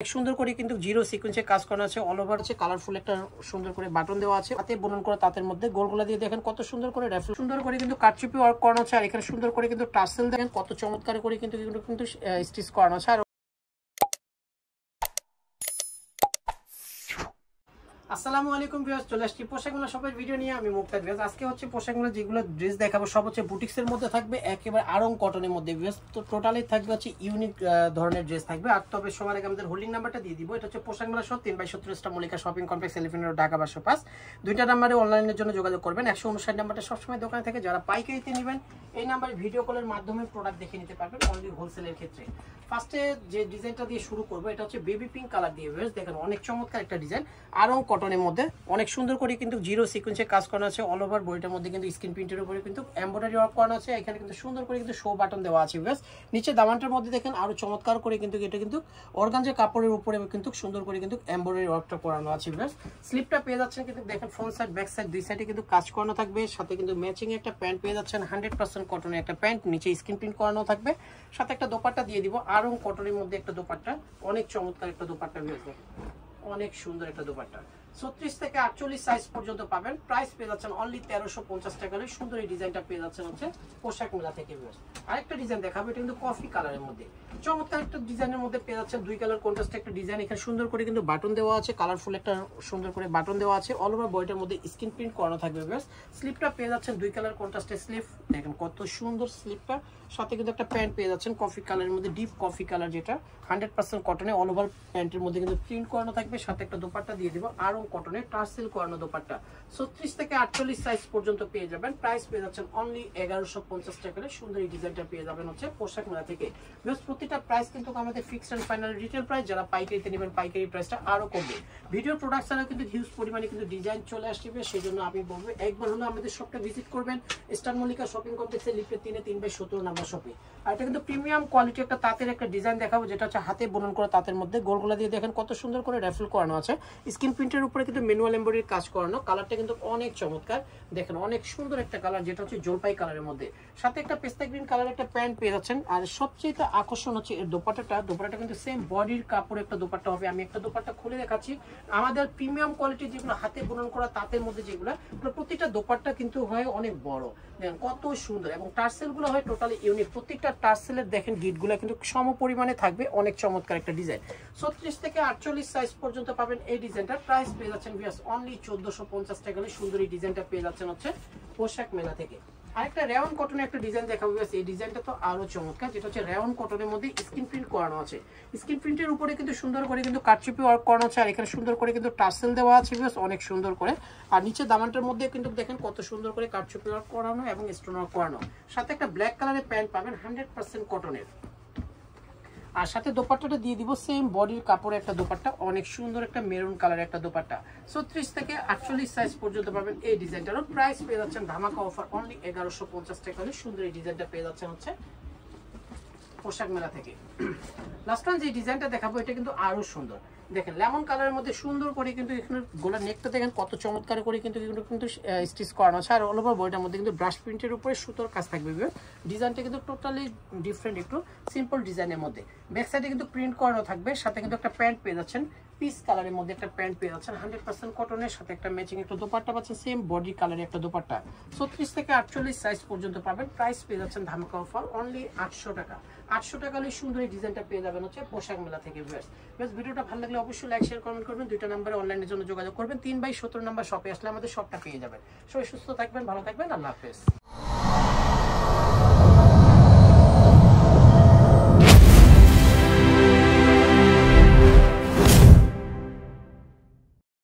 সুন্দর করে কিন্তু জিরো সিকোয়েন্সে কাজ করা আছে, অল ওভার আছে, কালারফুল একটা সুন্দর করে বাটন দেওয়া আছে, হাতে বুনন করা তাঁতের মধ্যে গোলগোলা দিয়ে দেখেন কত সুন্দর করে র্যাফেল সুন্দর করে কিন্তু কারচুপি ওয়ার্ক করানো আছে। আর এখানে সুন্দর করে কিন্তু টার্সেল দেখেন কত চমৎকার করে কিন্তু স্টিচ করানো আছে। আর আসসালামু আলাইকুম ভিউয়ার্স, চলে আসছি পোশাকগুলো সবার ভিডিও নিয়ে। আমি মুক্তার ভিউয়ার্স। আজকে হচ্ছে পোশাকগুলো যেগুলো ড্রেস দেখাবো সব হচ্ছে বুটিক্সের মধ্যে থাকবে, একেবারে আরং কটনের মধ্যে ভিউয়ার্স। তো টোটালি থাকবে হচ্ছে ইউনিক ধরনের ড্রেস থাকবে। আর তবে সবার আগে আমাদের হোল্ডিং নাম্বারটা দিয়ে দিব। এটা হচ্ছে পোশাকগুলো সব 3/17 Mallika shopping complex, elephant road, Dhaka 1205। দুইটা নাম্বারে অনলাইনের জন্য যোগাযোগ করবেন। 159 নাম্বারটা সবসময় দোকানে থেকে যারা পাইকারিতে নেবেন এই নাম্বারে ভিডিও কলের মাধ্যমে প্রোডাক্ট দেখে নিতে পারবেন অনলি হোলসেলের ক্ষেত্রে। ফার্স্টে যে ডিজাইনটা দিয়ে শুরু করবো এটা হচ্ছে বেবি পিঙ্ক কালার দিয়ে ভিউয়ার্স। দেখেন অনেক চমৎকার একটা ডিজাইন, আরং কটনের মধ্যে অনেক সুন্দর করে কিন্তু জিরো সিকোয়েন্সে কাজ করা আছে। অল ওভার বডিটার মধ্যে কিন্তু স্ক্রিন প্রিন্টের উপরে কিন্তু এমব্রয়ডারি ওয়ার্ক করা আছে। এখানে কিন্তু সুন্দর করে কিন্তু শো বাটন দেওয়া আছে ভিউয়ার্স। নিচে দামানটার মধ্যে দেখেন আরো চমৎকার করে কিন্তু এটা কিন্তু অর্গানজা কাপড়ের উপরে কিন্তু সুন্দর করে কিন্তু এমব্রয়ডারি ওয়ার্কটা করানো আছে ভিউয়ার্স। স্লিপটা পেয়ে যাচ্ছেন কিন্তু দেখেন ফ্রন্ট সাইড ব্যাক সাইড দুই সাইডে কিন্তু কাজ করানো থাকবে। সাথে কিন্তু ম্যাচিং একটা প্যান্ট পেয়ে যাচ্ছেন 100% কটনের একটা প্যান্ট, নিচে স্ক্রিন প্রিন্ট করানো থাকবে। সাথে একটা দোপাট্টা দিয়ে দিব, আরং কটনের মধ্যে একটা দোপাট্টা, অনেক চমৎকার একটা দোপাট্টা ভিউয়ার্স। অনেক সুন্দর একটা দোপাট্টা 36 থেকে 48 সাইজ পর্যন্ত পাবেন। প্রাইস পেয়ে যাচ্ছেন অনলি 1350 টাকা। সুন্দর এই ডিজাইনটা পেয়ে যাচ্ছেন হচ্ছে পোশাক মেলা থেকে। আরেকটা ডিজাইন দেখাবো, এটা কিন্তু কফি কালারের মধ্যে চমৎকার একটা ডিজাইনের মধ্যে পেয়ে যাচ্ছেন। দুই কালার কন্ট্রাস্ট একটা ডিজাইন, এখানে সুন্দর করে কিন্তু বাটন দেওয়া আছে, কালারফুল একটা সুন্দর করে বাটন দেওয়া আছে। অল ওভার বডিটার মধ্যে স্ক্রিন প্রিন্ট করানো থাকবে ভিউয়ার্স। স্লিপটা পেয়ে যাচ্ছেন দুই কালার কন্ট্রাস্টের স্লিপ, দেখেন কত সুন্দর স্লিপটা। সাথে কিন্তু একটা প্যান্ট পেয়ে যাচ্ছেন কফি কালারের মধ্যে, ডিপ কফি কালার, যেটা 100% কটনে। অল ওভার প্যান্টের মধ্যে কিন্তু প্রিন্ট করানো থাকবে। সাথে একটা দোপাট্টা দিয়ে দিব, আরং কটনের টার্সেল করানো দোপাট্টা। 36 থেকে 48 সাইজ পর্যন্ত পেয়ে যাবেন। প্রাইস পেয়ে যাচ্ছেন অনলি 1150 টাকা। সুন্দর এই ডিজাইনটা পেয়ে যাবেন হচ্ছে পোশাক মেলা থেকে। প্রতিটা প্রাইস কিন্তু আমাদের fixed and final retail price. যারা পাইকারিতে নেবেন পাইকারি প্রাইসটা আরো কমবে। ভিডিও প্রোডাক্ট ছাড়াও কিন্তু হিউজ পরিমাণে কিন্তু ডিজাইন চলে আসবে। সেই জন্য আমি বলবো একবার হলো আমাদের শপটা ভিজিট করবেন। স্টার মল্লিকা শপিং কমপ্লেক্সের লিফটের 3/17 নাম্বার শপে। আর এটা কিন্তু প্রিমিয়াম কোয়ালিটি একটা তাঁতের একটা ডিজাইন দেখাবো, যেটা হচ্ছে হাতে বুনন করা তাঁতের মধ্যে গোলগোলা দিয়ে দেখেন কত সুন্দর করে র্যাফেল করানো আছে। স্ক্রিন প্রিন্টের উপরে কিন্তু ম্যানুয়াল এমব্রয়ডারি কাজ করানো। কালারটা কিন্তু অনেক চমৎকার, দেখেন অনেক সুন্দর একটা কালার, যেটা হচ্ছে জলপাই কালারের মধ্যে। সাথে একটা পেস্তা গ্রিন কালার একটা প্যান্ট পেয়ে যাচ্ছেন। আর সবচেয়ে আকর্ষণ হচ্ছে এর দোপাট্টাটা কিন্তু সেম বডির কাপড় একটা দোপাট্টা হবে। আমি একটা দোপাট্টা খুলে দেখাচ্ছি। আমাদের প্রিমিয়াম কোয়ালিটি যেগুলো হাতে বুনন করা তাঁতের মধ্যে যেগুলো, প্রতিটা দোপাট্টা কিন্তু হয় অনেক বড়, দেখেন কত সুন্দর। এবং টার্সেল গুলো হয় টোটালি ইউনিক। প্রত্যেকটা টার্সেলের দেখেন গিটগুলো কিন্তু সম পরিমাণে থাকবে, অনেক চমৎকার একটা ডিজাইন। 36 থেকে 48 সাইজ পর্যন্ত পাবেন এই ডিজাইনটা। প্রাইস পেয়ে যাচ্ছেন ভিউয়ার্স অনলি 1450 টাকা। সুন্দর এই ডিজাইনটা পেয়ে যাচ্ছেন হচ্ছে পোশাক মেলা থেকে। আরেকটা রেওন কটনের একটা ডিজাইন দেখাবো। এই ডিজাইনটা তো আরো চমৎকার, যেটা হচ্ছে রেওন কটনের মধ্যে স্ক্রিন প্রিন্ট করানো আছে। স্ক্রিন প্রিন্টের উপরে কিন্তু সুন্দর করে কিন্তু কারচুপি ওয়ার্ক করানো আছে। আর এখানে সুন্দর করে কিন্তু টার্সেল দেওয়া আছে অনেক সুন্দর করে। আর নিচে দামানটার মধ্যে কিন্তু দেখেন কত সুন্দর করে কারচুপি ওয়ার্ক করানো এবং স্টোন ওয়ার্ক করানো। সাথে একটা ব্ল্যাক কালারের প্যান্ট পাবেন 100% কটনের। আর সাথে দোপাট্টাটা দিয়ে দিব সেম বডির কাপড়ে একটা দোপাট্টা, অনেক সুন্দর একটা মেরুন কালার একটা দোপাট্টা। 36 থেকে 48 সাইজ পর্যন্ত পাবেন এই ডিজাইনটারও। প্রাইস পেয়ে যাচ্ছেন ধামাকা অফার অনলি 1150 টাকা। সুন্দর এই ডিজাইনটা পেয়ে যাচ্ছেন হচ্ছে পোশাক মেলা থেকে। লাস্ট ওয়ান যে ডিজাইনটা দেখাবো এটা কিন্তু আরো সুন্দর, দেখেন লেমন কালারের মধ্যে সুন্দর করে কিন্তু এখানে গোলার নেকটা দেখেন কত চমৎকার করে কিন্তু স্টিচ করানো আছে। আর অল ওভার বডিটার মধ্যে কিন্তু ব্রাশ প্রিন্টের উপরে সুতোর কাজ থাকবে। ডিজাইনটা কিন্তু টোটালি ডিফারেন্ট, একটু সিম্পল ডিজাইনের মধ্যে। ব্যাক সাইডে কিন্তু প্রিন্ট করানো থাকবে। সাথে কিন্তু একটা প্যান্ট পেয়ে যাচ্ছেন পিস কালারের মধ্যে, একটা প্যান্ট পেয়ে যাচ্ছেন 100% কটনের। সাথে একটা ম্যাচিং একটা দোপাট্টা পাচ্ছেন সেম বডি কালারের একটা দোপাট্টা। 36 থেকে 48 সাইজ পর্যন্ত পাবেন। প্রাইস পেয়ে যাচ্ছেন ধামাকা অফার অনলি 800 টাকা। 800 টাকা সুন্দর এই ডিজাইনটা পেয়ে যাবেন হচ্ছে পোশাক মেলা থেকে। ভিডিওটা ভালো লাগলে অবশ্যই লাইক শেয়ার কমেন্ট করবেন। দুইটা নাম্বারে অনলাইনের জন্য যোগাযোগ করবেন। 3/17 নাম্বার শপে আসলে আমাদের শপটা পেয়ে যাবেন। সবাই সুস্থ থাকবেন, ভালো থাকবেন, আল্লাহ হাফেজ।